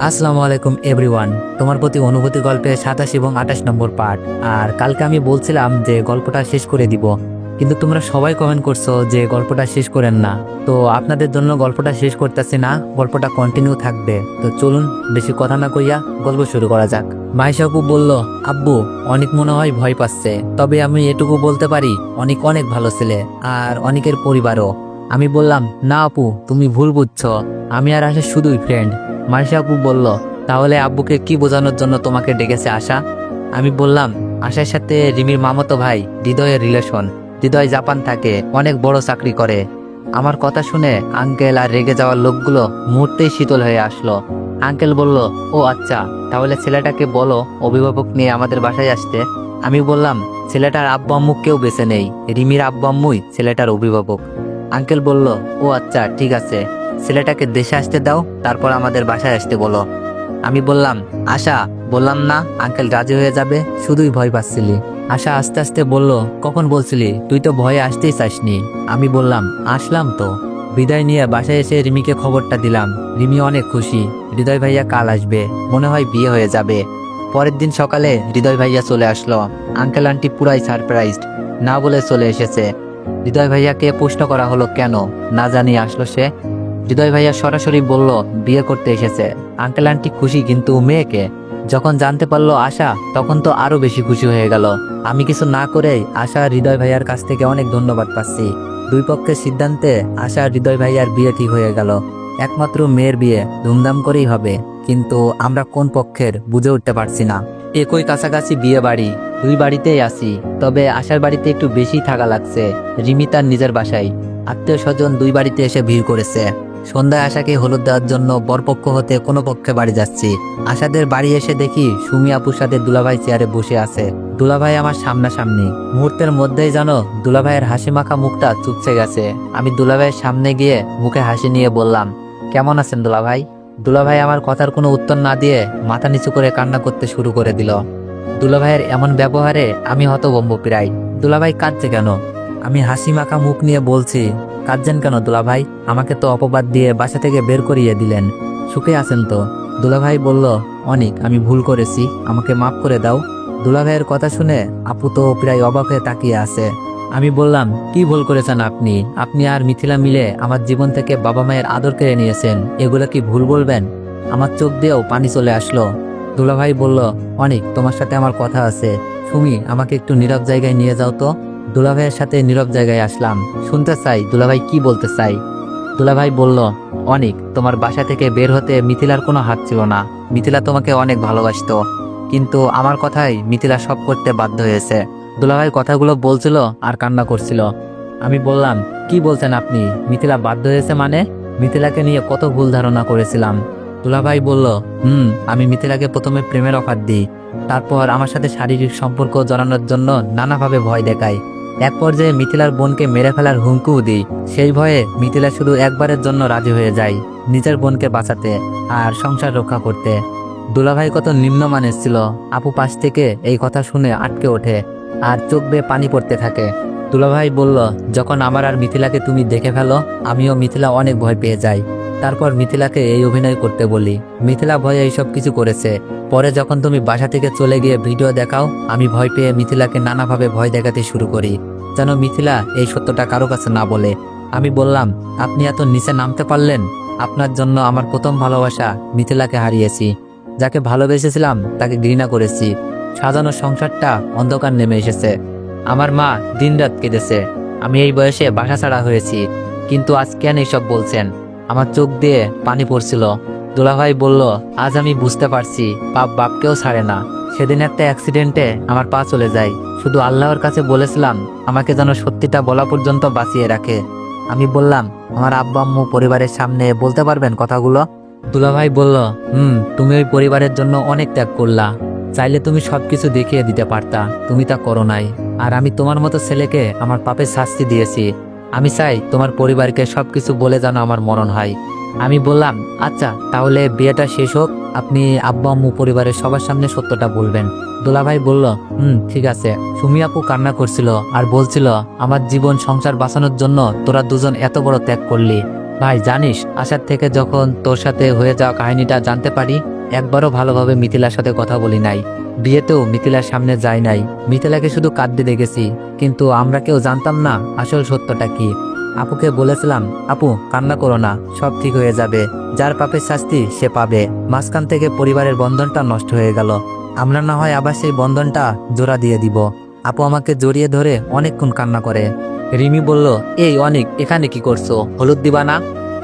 আসসালামু আলাইকুম এভরিওয়ান। তোমার প্রতি অনুভূতি গল্পের 27 এবং 28 নম্বর পার্ট। আর কালকে আমি বলছিলাম যে গল্পটা শেষ করে দিব, কিন্তু তোমরা সবাই কমেন্ট করছো যে গল্পটা শেষ করেন না। তো আপনাদের জন্য গল্পটা শেষ করতেছি না, গল্পটা কন্টিনিউ থাকবে। তো চলুন বেশি কথা না কইয়া গল্প শুরু করা যাক। মাইশা আপু বলল, আব্বু অনেক মনে হয় ভয় পাচ্ছে, তবে আমি এটুকু বলতে পারি অনেক অনেক ভালো ছেলে, আর অনেকের পরিবারও। আমি বললাম, না আপু তুমি ভুল বুঝছো, আমি আর আশা শুধুই ফ্রেন্ড। মাইশা আপু বলল, তাহলে আব্বুকে কি বোঝানোর জন্য তোমাকে ডেকেছে আশা? আমি বললাম, আশার সাথে রিমির মামাতো ভাই হৃদয়ের রিলেশন। হৃদয় জাপান থাকে, অনেক বড় চাকরি করে। আমার কথা শুনে আঙ্কেল আর রেগে যাওয়ার লোকগুলো মুহূর্তেই শীতল হয়ে আসলো। আঙ্কেল বলল, ও আচ্ছা, তাহলে ছেলেটাকে বলো অভিভাবক নিয়ে আমাদের বাসায় আসতে। আমি বললাম, ছেলেটার আব্বু আম্মু কেউ বেঁচে নেই, রিমির আব্বু আম্মুই ছেলেটার অভিভাবক। আঙ্কেল বলল, ও আচ্ছা ঠিক আছে, ছেলেটাকে দেশে আসতে দাও, তারপর আমাদের বাসায় আসতে বলো। আমি বললাম, আশা বললাম না আঙ্কেল রাজি হয়ে যাবে, শুধুই ভয় পাচ্ছিলি। আশা আস্তে আস্তে বলল, কখন বলছিলি? তুই তো ভয়ে আসতেই চাসনি। আমি বললাম, আসলাম তো। বিদায় নিয়ে বাসায় এসে রিমিকে খবরটা দিলাম। রিমি অনেক খুশি, হৃদয় ভাইয়া কাল আসবে, মনে হয় বিয়ে হয়ে যাবে। পরের দিন সকালে হৃদয় ভাইয়া চলে আসলো। আঙ্কেল আন্টি পুরাই সারপ্রাইজড, না বলে চলে এসেছে। হৃদয় ভাইয়াকে প্রশ্ন করা হলো কেন, না জানিয়ে আসলো সে। হৃদয় ভাইয়া সরাসরি বলল বিয়ে করতে এসেছে। আঙ্কেল আন্টি খুশি, কিন্তু মেয়েকে যখন জানতে পারলো আশা, তখন তো আরো বেশি খুশি হয়ে গেল। আমি কিছু না করেই আশা আর হৃদয় ভাইয়ার কাছ থেকে অনেক ধন্যবাদ পাচ্ছি। দুই পক্ষের সিদ্ধান্তে আশা আর হৃদয় ভাইয়ার বিয়ে ঠিক হয়ে গেল। একমাত্র মেয়ের বিয়ে ধুমধাম করেই হবে, কিন্তু আমরা কোন পক্ষের বুঝে উঠতে পারছি না। একই কাছাকাছি বিয়ে বাড়ি, দুই বাড়িতেই আছি, তবে আশার বাড়িতে একটু বেশি থাকা লাগছে। রিমি তার নিজের বাসায়, আত্মীয় স্বজন দুই বাড়িতে এসে ভিড় করেছে। সন্ধ্যায় আশাকে হলুদ দেওয়ার জন্য বরপক্ষ হতে কোনো পক্ষে বাড়ি যাচ্ছি। আশাদের বাড়ি এসে দেখি সুমি আপুর সাথে দুলাভাই চেয়ারে বসে আছে। দুলাভাই আমার সামনাসামনি। মুহূর্তের মধ্যেই জানো দুলাভাইয়ের হাসি মাখা মুখটা চুপসে গেছে। আমি দুলাভাইয়ের সামনে গিয়ে মুখে হাসি নিয়ে বললাম, কেমন আছেন দুলাভাই? দুলাভাই আমার কথার কোনো উত্তর না দিয়ে মাথা নিচু করে কান্না করতে শুরু করে দিল। দুলাভাইয়ের এমন ব্যবহারে আমি হতভম্ব প্রায়। দুলাভাই কাঁদছে কেন? আমি হাসি মাখা মুখ নিয়ে বলছি, কাঁদছেন কেন দুলাভাই? আমাকে তো অপবাদ দিয়ে বাসা থেকে বের করিয়ে দিলেন, সুখে আছেন তো? দুলাভাই বলল, অনেক, আমি ভুল করেছি, আমাকে মাফ করে দাও। দুলাভাইয়ের কথা শুনে আপু তো প্রায় অবাক হয়ে তাকিয়ে আছে। আমি বললাম, কি ভুল করেছেন আপনি? আপনি আর মিথিলা মিলে আমার জীবন থেকে বাবা মায়ের আদর কেড়ে নিয়েছেন, এগুলো কি ভুল বলবেন? আমার চোখ দিয়েও পানি চলে আসলো। দুলাভাই বলল, অনেক, তোমার সাথে আমার কথা আছে। সুমি, আমাকে একটু নীরব জায়গায় নিয়ে যাও তো। দুলাভাইয়ের সাথে নীরব জায়গায় আসলাম, শুনতে চাই দুলাভাই কি বলতে চাই। দুলাভাই বলল, অনেক, তোমার বাসা থেকে বের হতে মিথিলার কোনো হাত ছিল না। মিথিলা তোমাকে অনেক ভালোবাসতো, কিন্তু আমার কথাই মিথিলা সব করতে বাধ্য হয়েছে। দুলাভাই কথাগুলো বলছিল আর কান্না করছিল। আমি বললাম, কি বলছেন আপনি? মিথিলা বাধ্য হয়েছে মানে? মিথিলাকে নিয়ে কত ভুল ধারণা করেছিলাম। দুলাভাই বলল, আমি মিথিলাকে প্রথমে প্রেমের অফার দিই, তারপর আমার সাথে শারীরিক সম্পর্ক জড়ানোর জন্য নানাভাবে ভয় দেখাই। এক পর্যায়ে মিথিলার বোনকে মেরে ফেলার হুমকিও দিই। সেই ভয়ে মিথিলা শুধু একবারের জন্য রাজি হয়ে যায়, নিজের বোনকে বাঁচাতে আর সংসার রক্ষা করতে। দুলাভাই কত নিম্নমানের ছিল। আপু পাশ থেকে এই কথা শুনে আটকে ওঠে আর চোখ বেয়ে পানি পড়তে থাকে। দুলাভাই বলল, যখন আমার আর মিথিলাকে তুমি দেখে ফেলো, আমিও মিথিলা অনেক ভয় পেয়ে যাই। তারপর মিথিলাকে এই অভিনয় করতে বলি। মিথিলা ভয়ে এইসব কিছু করেছে। পরে যখন তুমি বাসা থেকে চলে গিয়ে ভিডিও দেখাও, আমি ভয় পেয়ে মিথিলাকে নানাভাবে ভয় দেখাতে শুরু করি, যেন মিথিলা এই সত্যটা কারো কাছে না বলে। আমি বললাম, আপনি এত নিচে নামতে পারলেন? আপনার জন্য আমার প্রথম ভালোবাসা মিথিলাকে হারিয়েছি, যাকে ভালোবেসেছিলাম তাকে ঘৃণা করেছি। সাজানো সংসারটা অন্ধকার নেমে এসেছে। আমার মা দিনরাত কেঁদেছে। আমি এই বয়সে বাসা ছাড়া হয়েছি, কিন্তু আজ কেন এইসব বলছেন? আমার চোখ দিয়ে পানি পড়ছিল। দুলাভাই বলল, আজ আমি বুঝতে পারছি পাপ বাপকেও ছাড়ে না। সেদিন একটা অ্যাক্সিডেন্টে আমার পা চলে যায়। শুধু আল্লাহর কাছে বলেছিলাম আমাকে যেন সত্যিটা বলা পর্যন্ত বাঁচিয়ে রাখে। আমি বললাম, আমার আব্বা আম্মু পরিবারের সামনে বলতে পারবেন কথাগুলো? দুলাভাই বলল, তুমি ওই পরিবারের জন্য অনেক ত্যাগ করলা, চাইলে তুমি সবকিছু দেখিয়ে দিতে পারতা, তুমি তা করো নাই। আর আমি তোমার মতো ছেলেকে আমার পাপের শাস্তি দিয়েছি। আমি চাই তোমার পরিবারকে সবকিছু বলে যেন আমার মরণ হয়। আমি বললাম, আচ্ছা তাহলে বিয়েটা শেষ হোক, আপনি আব্বা আম্মু পরিবারের সবার সামনে সত্যটা বলবেন। দুলাভাই বলল, ঠিক আছে। সুমি আপু কান্না করছিল আর বলছিল, আমার জীবন সংসার বাঁচানোর জন্য তোরা দুজন এত বড় ত্যাগ করলি। ভাই জানিস, আশার থেকে যখন তোর সাথে হয়ে যাওয়া কাহিনীটা জানতে পারি, একবারও ভালোভাবে মিথিলার সাথে কথা বলি নাই। বিয়েতেও মিথিলার সামনে যাই নাই, মিথিলাকে শুধু কাঁদতে দেখেছি। কিন্তু আমরা কেউ জানতাম না আসল সত্যটা কি। আপুকে বলেছিলাম, আপু কান্না করো না, সব ঠিক হয়ে যাবে, যার পাপের শাস্তি সে পাবে। মাঝখান থেকে পরিবারের বন্ধনটা নষ্ট হয়ে গেল, আমরা না হয় আবার সেই বন্ধনটা জোড়া দিয়ে দিব। আপু আমাকে জড়িয়ে ধরে অনেকক্ষণ কান্না করে। রিমি বলল, এই অনেক, এখানে কি করছো, হলুদ দিবা না?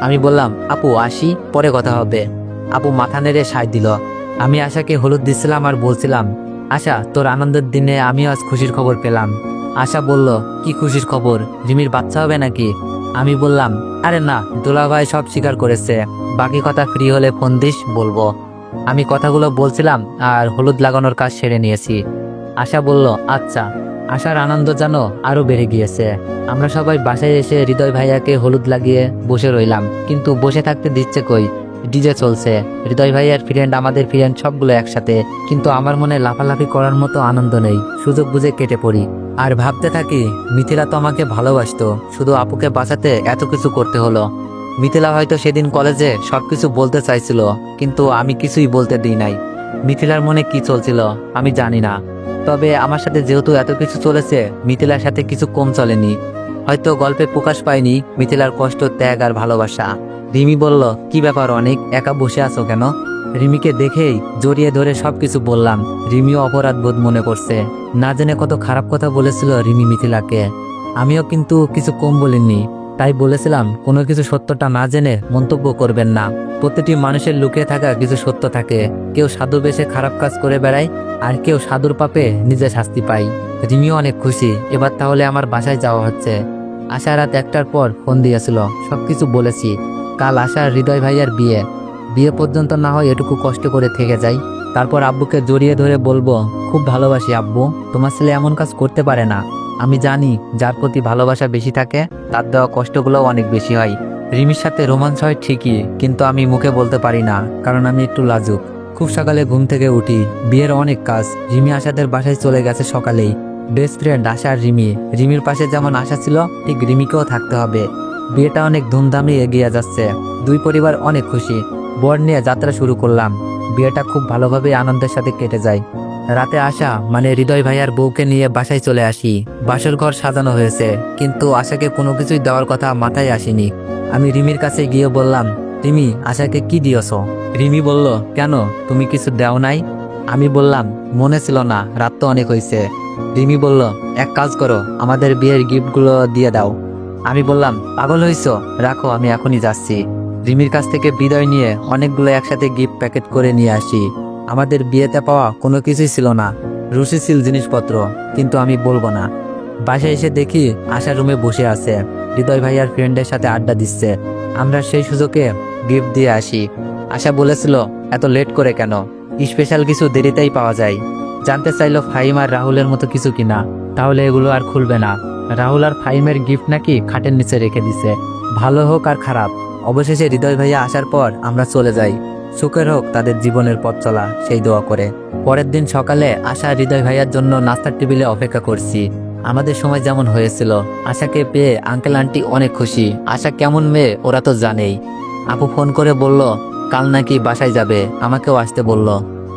আমি বললাম, আপু আসি, পরে কথা হবে। আপু মাথা নেড়ে সায় দিল। আমি আশাকে হলুদ দিচ্ছিলাম আর বলছিলাম, আশা তোর আনন্দের দিনে আমিও আজ খুশির খবর পেলাম। আশা বলল, কি খুশির খবর, রিমির বাচ্চা হবে নাকি? আমি বললাম, আরে না, দুলাভাই সব স্বীকার করেছে, বাকি কথা ফ্রি হলে ফোন দিস, বলবো। আমি কথাগুলো বলছিলাম আর হলুদ লাগানোর কাজ সেরে নিয়েছি। আশা বলল, আচ্ছা। আশার আনন্দ যেন আরো বেড়ে গিয়েছে। আমরা সবাই বাসায় এসে হৃদয় ভাইয়াকে হলুদ লাগিয়ে বসে রইলাম, কিন্তু বসে থাকতে দিচ্ছে কই, ডিজে চলছে, হৃদয় ভাইয়ার ফ্রেন্ড, আমাদের ফ্রেন্ড, সবগুলো একসাথে। কিন্তু আমার মনে লাফালাফি করার মতো আনন্দ নেই, সুযোগ বুঝে কেটে পড়ি আর ভাবতে থাকি, মিথিলা তো আমাকে ভালোবাসতো, শুধু আপুকে বাঁচাতে এত কিছু করতে হলো। মিথিলা হয়তো সেদিন কলেজে সবকিছু বলতে চাইছিল, কিন্তু আমি কিছুই বলতে দিই নাই। মিথিলার মনে কি চলছিল আমি জানি না, তবে আমার সাথে যেহেতু এত কিছু চলেছে, মিথিলার সাথে কিছু কম চলেনি। হয়তো গল্পে প্রকাশ পায়নি মিথিলার কষ্ট, ত্যাগ আর ভালোবাসা। রিমি বলল, কি ব্যাপার অনেক, একা বসে আছো কেন? রিমিকে দেখেই জড়িয়ে ধরে সবকিছু বললাম। রিমিও অপরাধ বোধ মনে করছে, না জেনে কত খারাপ কথা বলেছিল রিমি মিথিলাকে। আমিও কিন্তু কিছু কম বলিনি, তাই বলেছিলাম কোনো কিছু সত্যটা না জেনে মন্তব্য করবেন না। প্রতিটি মানুষের লুকিয়ে থাকা কিছু সত্য থাকে, কেউ সাধু বেশে খারাপ কাজ করে বেড়ায়, আর কেউ সাধুর পাপে নিজে শাস্তি পায়। রিমিও অনেক খুশি, এবার তাহলে আমার বাসায় যাওয়া হচ্ছে। আশা রাত 1টার পর ফোন দিয়েছিল, সবকিছু বলেছি। কাল আশার হৃদয় ভাইয়ার বিয়ে পর্যন্ত না হয় এটুকু কষ্ট করে থেকে যাই, তারপর আব্বুকে জড়িয়ে ধরে বলবো, খুব ভালোবাসি আব্বু, তোমার ছেলে এমন কাজ করতে পারে না। আমি জানি যার প্রতি ভালোবাসা বেশি থাকে তার দেওয়া কষ্টগুলোও অনেক বেশি হয়। রিমির সাথে রোমান্স হয় ঠিকই, কিন্তু আমি মুখে বলতে পারি না, কারণ আমি একটু লাজুক। খুব সকালে ঘুম থেকে উঠি, বিয়ের অনেক কাজ। রিমি আশাদের বাসায় চলে গেছে সকালেই। বেস্ট ফ্রেন্ড আশা আর রিমি, রিমির পাশে যেমন আশা ছিল ঠিক রিমিকেও থাকতে হবে। বিয়েটা অনেক ধুমধামে এগিয়ে যাচ্ছে, দুই পরিবার অনেক খুশি। বর নিয়ে যাত্রা শুরু করলাম। বিয়েটা খুব ভালোভাবে আনন্দের সাথে কেটে যায়। রাতে আশা মানে হৃদয় ভাইয়ার বউকে নিয়ে বাসায় চলে আসি। বাসর ঘর সাজানো হয়েছে, কিন্তু আশাকে কোনো কিছুই দেওয়ার কথা মাথায় আসেনি। আমি রিমির কাছে গিয়ে বললাম, রিমি আশাকে কি দিয়েছ? রিমি বলল, কেন, তুমি কিছু দেও নাই? আমি বললাম, মনে ছিল না, রাত তো অনেক হয়েছে। রিমি বলল, এক কাজ করো, আমাদের বিয়ের গিফটগুলো দিয়ে দাও। আমি বললাম, পাগল হইছ, রাখো, আমি এখনই যাচ্ছি। রিমির কাছ থেকে বিদায় নিয়ে অনেকগুলো একসাথে গিফট প্যাকেট করে নিয়ে আসি। আমাদের বিয়েতে পাওয়া কোনো কিছুই ছিল না, রুচিশীল জিনিসপত্র, কিন্তু আমি বলবো না। বাসায় এসে দেখি আশা রুমে বসে আছে, হৃদয় ভাইয়ার ফ্রেন্ডের সাথে আড্ডা দিচ্ছে। আমরা সেই সুযোগে গিফট দিয়ে আসি। আশা বলেছিল, এত লেট করে কেন, স্পেশাল কিছু দেরিতেই পাওয়া যায়। জানতে চাইলো ফাহিম আর রাহুলের মতো কিছু কিনা, তাহলে এগুলো আর খুলবে না। রাহুল আর ফাহিমের গিফট নাকি খাটের নিচে রেখে দিছে। ভালো হোক আর খারাপ, অবশেষে হৃদয় ভাইয়া আসার পর আমরা চলে যাই। সুখের হোক তাদের জীবনের পথ চলা, সেই দোয়া করে। পরের দিন সকালে আশা হৃদয় ভাইয়ার জন্য নাস্তার টেবিলে অপেক্ষা করছি। আমাদের সময় যেমন হয়েছিল। আশাকে পেয়ে আঙ্কেল আন্টি অনেক খুশি। আশা কেমন মেয়ে ওরা তো জানেই। আপু ফোন করে বলল, কাল নাকি বাসায় যাবে, আমাকেও আসতে বলল।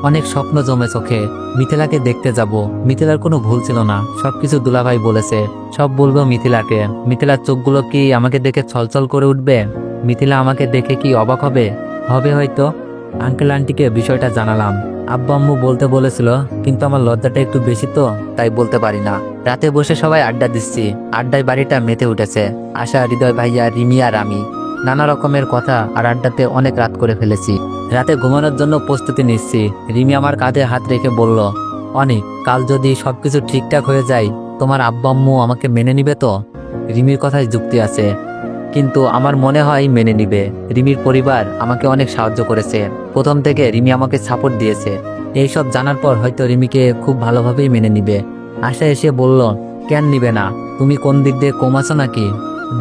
অনেক স্বপ্ন জমে চোখে, মিথিলাকে দেখতে যাব। মিথিলার কোনো ভুল ছিল না, সবকিছু দুলাভাই বলেছে, সব বলবো মিথিলাকে। মিথিলার চোখগুলো কি আমাকে দেখে ছলছল করে উঠবে? মিথিলা আমাকে দেখে কি অবাক হবে? হবে হয়তো। আঙ্কেল আন্টিকে বিষয়টা জানালাম। আব্বু আম্মু বলতে বলেছিল, কিন্তু আমার লজ্জাটা একটু বেশি তো, তাই বলতে পারি না। রাতে বসে সবাই আড্ডা দিচ্ছি, আড্ডায় বাড়িটা মেতে উঠেছে। আশা, হৃদয় ভাইয়া, রিমি আর আমি নানা রকমের কথা আর আড্ডাতে অনেক রাত করে ফেলেছি। রাতে ঘুমানোর জন্য প্রস্তুতি নিচ্ছি। রিমি আমার কাঁধে হাত রেখে বলল, অনেক, কাল যদি সবকিছু ঠিকঠাক হয়ে যায়, তোমার আব্বু আম্মু আমাকে মেনে নিবে তো? রিমির কথায় যুক্তি আছে, কিন্তু আমার মনে হয় মেনে নিবে। রিমির পরিবার আমাকে অনেক সাহায্য করেছে, প্রথম থেকে রিমি আমাকে সাপোর্ট দিয়েছে। এইসব জানার পর হয়তো রিমিকে খুব ভালোভাবেই মেনে নিবে। আশা এসে বলল, কেন নিবে না, তুমি কোন দিক দিয়ে কম আছো নাকি?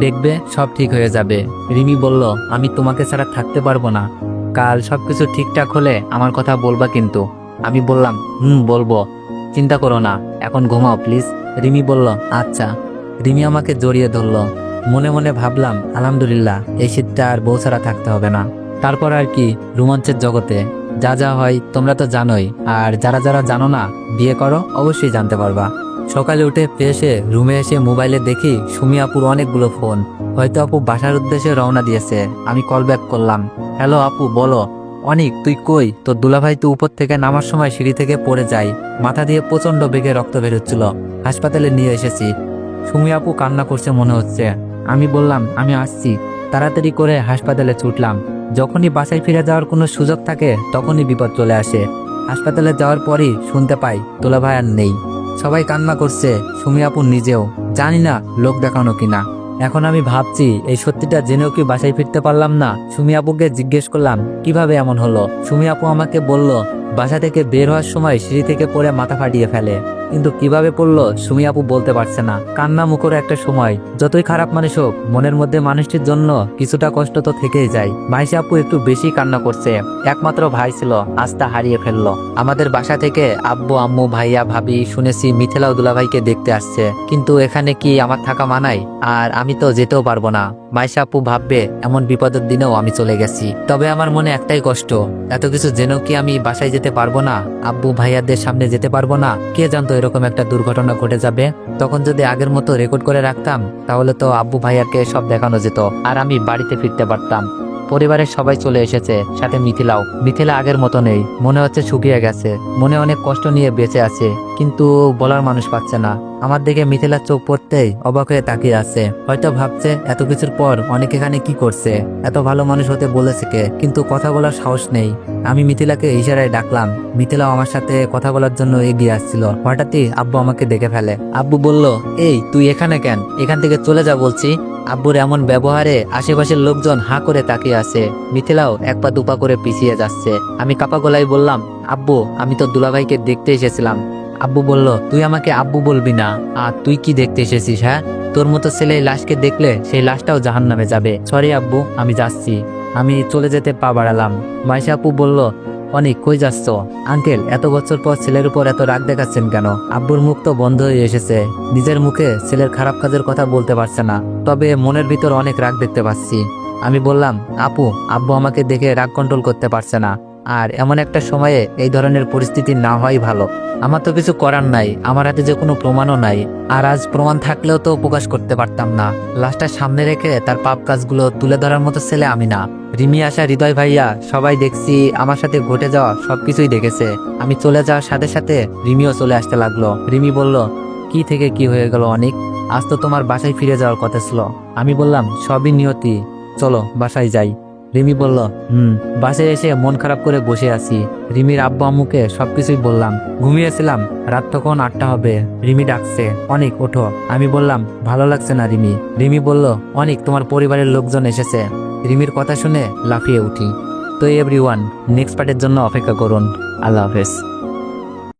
দেখবে সব ঠিক হয়ে যাবে। রিমি বলল, আমি তোমাকে ছাড়া থাকতে পারবো না, কাল সবকিছু ঠিকঠাক হলে আমার কথা বলবা কিন্তু। আমি বললাম, বলবো, চিন্তা করো না, এখন ঘুমাও প্লিজ। রিমি বলল, আচ্ছা। রিমি আমাকে জড়িয়ে ধরলো। মনে মনে ভাবলাম, আলহামদুলিল্লাহ, এই শীতটা আর বউ ছাড়া থাকতে হবে না। তারপর আর কি, রোমাঞ্চের জগতে যা যা হয় তোমরা তো জানোই, আর যারা যারা জানো না বিয়ে করো অবশ্যই জানতে পারবা। সকালে উঠে ফ্রেশ হয়ে রুমে এসে মোবাইলে দেখি সুমি আপুর অনেকগুলো ফোন। হয়তো আপু বাসার উদ্দেশ্যে রওনা দিয়েছে। আমি কল ব্যাক করলাম, হ্যালো আপু বলো। অনিক তুই কই? তোর দুলাভাই তো উপর থেকে নামার সময় সিঁড়ি থেকে পড়ে যায়, মাথা দিয়ে প্রচন্ড বেগে রক্ত বেরোচ্ছিল, হাসপাতালে নিয়ে এসেছি। সুমি আপু কান্না করছে মনে হচ্ছে। আমি বললাম আমি আসছি। তাড়াতাড়ি করে হাসপাতালে ছুটলাম। যখনই বাসায় ফিরে যাওয়ার কোনো সুযোগ থাকে তখনই বিপদ চলে আসে। হাসপাতালে যাওয়ার পরই শুনতে পাই দুলাভাই আর নেই। সবাই কান্না করছে, সুমি আপু নিজেও। জানি না লোক দেখানো কিনা। এখন আমি ভাবছি এই সত্যিটা জেনেও কি বাসায় ফিরতে পারলাম না। সুমি আপুকে জিজ্ঞেস করলাম কিভাবে এমন হলো। সুমি আপু আমাকে বলল বাসা থেকে বের হওয়ার সময় সিঁড়ি থেকে পড়ে মাথা ফাটিয়ে ফেলে, কিন্তু কিভাবে পড়লো সুমি আপু বলতে পারছে না। কান্না মুখর একটা সময়, যতই খারাপ মানুষ হোক মনের মধ্যে মানুষটির জন্য কিছুটা কষ্ট তো থেকেই যায়। মাইশা আপু একটু বেশি কান্না করছে। একমাত্র ভাই ছিল, আস্থা হারিয়ে ফেললো। আমাদের বাসা থেকে আব্বু আম্মু ভাইয়া ভাবি শুনেছি মিথিলা ও দুলাভাইকে দেখতে আসছে, কিন্তু এখানে কি আমার থাকা মানায়? আর আমি তো যেতেও পারবো না। মাইশা আপু ভাববে এমন বিপদের দিনেও আমি চলে গেছি। তবে আমার মনে একটাই কষ্ট, এত কিছু জেনেও কি আমি বাসায় যেতে পারবো না? আব্বু ভাইয়াদের সামনে যেতে পারবো না? কে জানতো এরকম একটা দুর্ঘটনা ঘটে যাবে। তখন যদি আগের মতো রেকর্ড করে রাখতাম তাহলে তো আব্বু ভাইয়াকে সব দেখানো যেত, আর আমি বাড়িতে ফিরতে পারতাম। পরিবারের সবাই চলে এসেছে, সাথে মিথিলাও। মিথিলা আগের মতো নেই, মনে হচ্ছে শুকিয়ে গেছে। মনে অনেক কষ্ট নিয়ে বেঁচে আছে, কিন্তু বলার মানুষ পাচ্ছে না। আমার দিকে মিথিলার চোখ পড়তেই অবাক হয়ে তাকিয়ে আছে। হয়তো ভাবছে এত কিছুর পর অনেক এখানে কি করছে, এত ভালো মানুষ হতে বলেছে কে, কিন্তু কথা বলার সাহস নেই। আমি মিথিলাকে ইশারায় ডাকলাম। মিথিলাও আমার সাথে কথা বলার জন্য এগিয়ে আসছিল। হঠাৎই আব্বু আমাকে দেখে ফেলে। আব্বু বলল, এই তুই এখানে কেন? এখান থেকে চলে যা বলছি। আব্বুর এমন ব্যবহারে আশেপাশের লোকজন হাঁ করে তাকিয়ে আছে। মিথিলাও এক পা দুপা করে পিছিয়ে যাচ্ছে। আমি কাপা গলায় বললাম, আব্বু আমি তো দুলাভাইকে দেখতে এসেছিলাম। আব্বু বলল, তুই আমাকে আব্বু বলবি না। আর তুই কি দেখতে এসেছিস? হ্যাঁ, তোর মতো ছেলে এই লাশকে দেখলে সেই লাশটাও জাহান্নামে যাবে। সরি আব্বু, আমি যাচ্ছি। আমি চলে যেতে পা বাড়ালাম। মাইশা আপু বলল, অনেক কই যাচ্ছ? আঙ্কেল এত বছর পর ছেলের উপর এত রাগ দেখাচ্ছেন কেন? আব্বুর মুখ তো বন্ধ হয়ে এসেছে। নিজের মুখে ছেলের খারাপ কাজের কথা বলতে পারছে না, তবে মনের ভিতর অনেক রাগ দেখতে পাচ্ছি। আমি বললাম, আপু আব্বু আমাকে দেখে রাগ কন্ট্রোল করতে পারছে না, আর এমন একটা সময়ে এই ধরনের পরিস্থিতি না হওয়াই ভালো। আমার তো কিছু করার নাই, আমার হাতে যে কোনো প্রমাণও নাই। আর আজ প্রমাণ থাকলেও তো প্রকাশ করতে পারতাম না। লাশটা সামনে রেখে তার পাপ কাজগুলো তুলে ধরার মতো ছেলে আমি না। রিমি আশা হৃদয় ভাইয়া সবাই দেখছি আমার সাথে ঘটে যাওয়া সবকিছুই দেখেছে। আমি চলে যাওয়ার সাথে সাথে রিমিও চলে আসতে লাগলো। রিমি বলল, কি থেকে কি হয়ে গেল অনেক? আজ তো তোমার বাসায় ফিরে যাওয়ার কথা ছিল। আমি বললাম, সবই নিয়তি, চলো বাসায় যাই। রিমি বলল, বাসায় এসে মন খারাপ করে বসে আছি। রিমির আব্বু আম্মুকে সবকিছুই বললাম। ঘুমিয়েছিলাম, রাত তখন 8টা হবে। রিমি ডাকছে, অনেক ওঠো। আমি বললাম, ভালো লাগছে না রিমি। রিমি বলল, অনেক তোমার পরিবারের লোকজন এসেছে। রিমির কথা শুনে লাফিয়ে উঠি। তো এভরিওয়ান, নেক্সট পার্টের জন্য অপেক্ষা করুন। আল্লাহ হাফেজ।